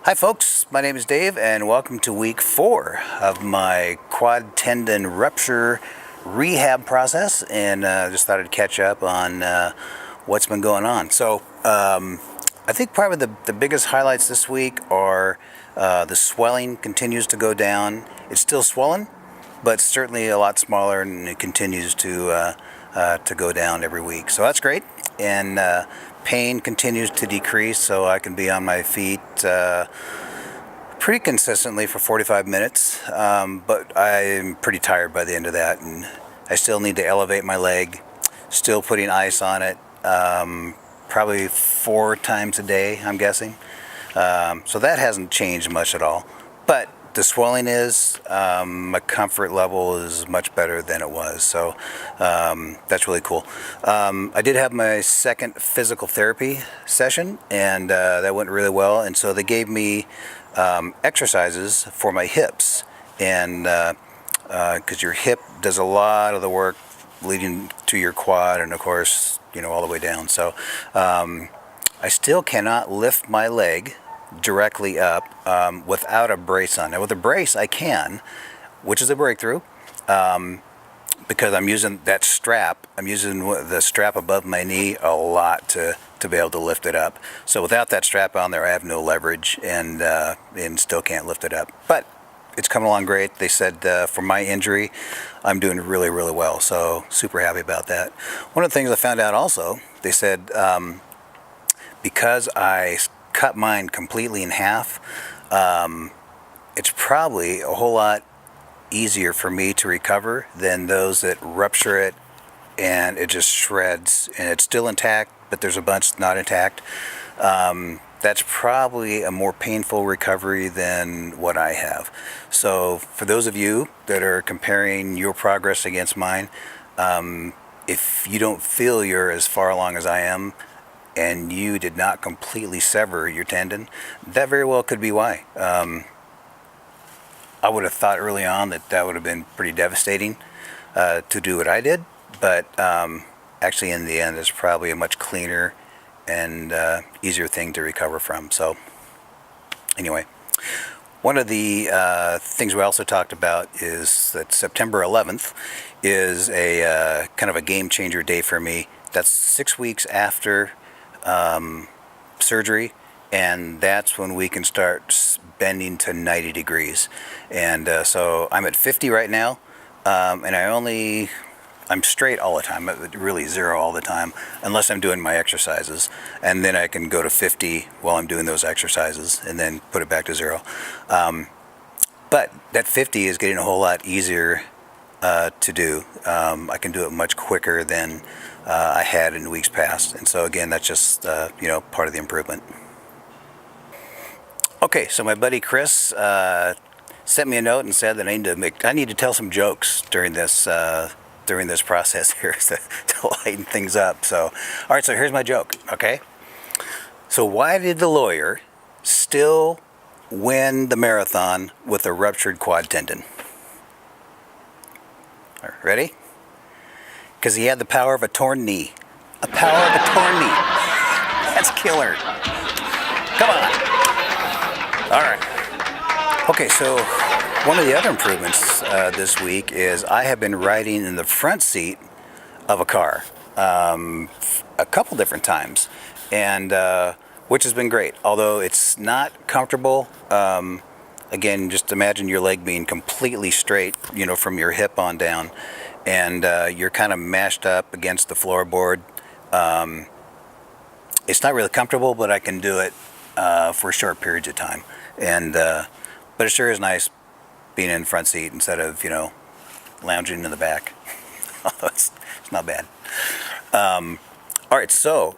Hi folks, my name is Dave and welcome to week 4 of my quad tendon rupture rehab process, and just thought I'd catch up on what's been going on. So I think probably the biggest highlights this week are the swelling continues to go down. It's still swollen, but certainly a lot smaller, and it continues to go down every week. So that's great. And pain continues to decrease, so I can be on my feet pretty consistently for 45 minutes. But I'm pretty tired by the end of that, and I still need to elevate my leg. Still putting ice on it, probably 4 times a day, I'm guessing. So that hasn't changed much at all. But the swelling is, my comfort level is much better than it was. So that's really cool. I did have my second physical therapy session, and that went really well. And so they gave me exercises for my hips, and because your hip does a lot of the work leading to your quad, and of course, all the way down. So I still cannot lift my leg directly up without a brace on. Now with a brace I can, which is a breakthrough, because I'm using that strap. I'm using the strap above my knee a lot to be able to lift it up. So without that strap on there, I have no leverage, and still can't lift it up. But it's coming along great. They said for my injury, I'm doing really, really well. So super happy about that. One of the things I found out also, they said because I cut mine completely in half, it's probably a whole lot easier for me to recover than those that rupture it and it just shreds, and it's still intact, but there's a bunch not intact. That's probably a more painful recovery than what I have. So for those of you that are comparing your progress against mine, if you don't feel you're as far along as I am, and you did not completely sever your tendon, that very well could be why. I would have thought early on that would have been pretty devastating to do what I did, but actually in the end it's probably a much cleaner and easier thing to recover from. So anyway, one of the things we also talked about is that September 11th is a kind of a game changer day for me. That's 6 weeks after surgery, and that's when we can start bending to 90 degrees. And so I'm at 50 right now, and I'm straight all the time, really zero all the time, unless I'm doing my exercises, and then I can go to 50 while I'm doing those exercises and then put it back to 0. But that 50 is getting a whole lot easier to do. I can do it much quicker than I had in weeks past, and so again, that's just part of the improvement. Okay, so my buddy Chris sent me a note and said that I need to tell some jokes during this process here to lighten things up. So, all right, so here's my joke. Okay, so why did the lawyer still win the marathon with a ruptured quad tendon? All right, ready? Because he had the power of a torn knee. A power of a torn knee. That's killer. Come on. All right. Okay, so one of the other improvements this week is I have been riding in the front seat of a car a couple different times, and which has been great. Although it's not comfortable. Again, just imagine your leg being completely straight, from your hip on down, and you're kind of mashed up against the floorboard. It's not really comfortable, but I can do it for short periods of time. And but it sure is nice being in the front seat instead of lounging in the back. it's not bad. All right, so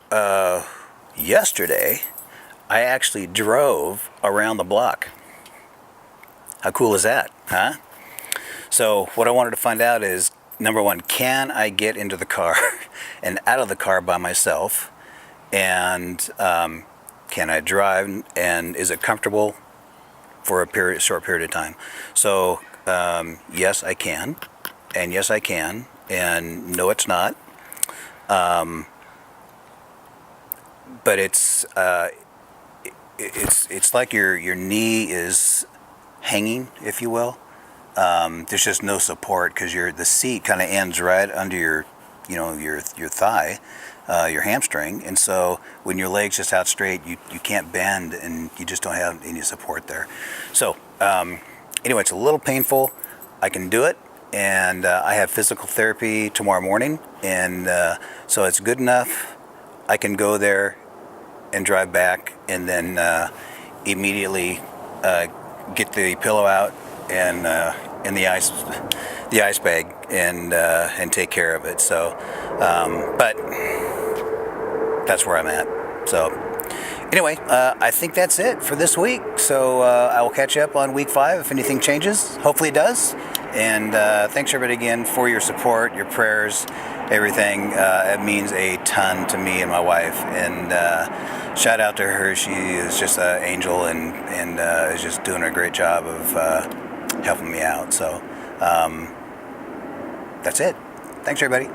yesterday I actually drove around the block. How cool is that, huh? So what I wanted to find out is, number one, can I get into the car and out of the car by myself? And can I drive? And is it comfortable for a short period of time? So yes, I can. And yes, I can. And no, it's not. But it's like your knee is hanging, if you will. There's just no support because the seat kind of ends right under your thigh, your hamstring, and so when your legs just out straight, you can't bend, and you just don't have any support there. So anyway, it's a little painful. I can do it, and I have physical therapy tomorrow morning, and so it's good enough. I can go there and drive back, and then immediately get the pillow out and the ice bag and take care of it. So, but that's where I'm at. So, anyway, I think that's it for this week. So I will catch you up on week 5 if anything changes. Hopefully it does. And thanks everybody again for your support, your prayers, everything. It means a ton to me and my wife. And shout out to her. She is just an angel and is just doing a great job of helping me out. So that's it. Thanks everybody.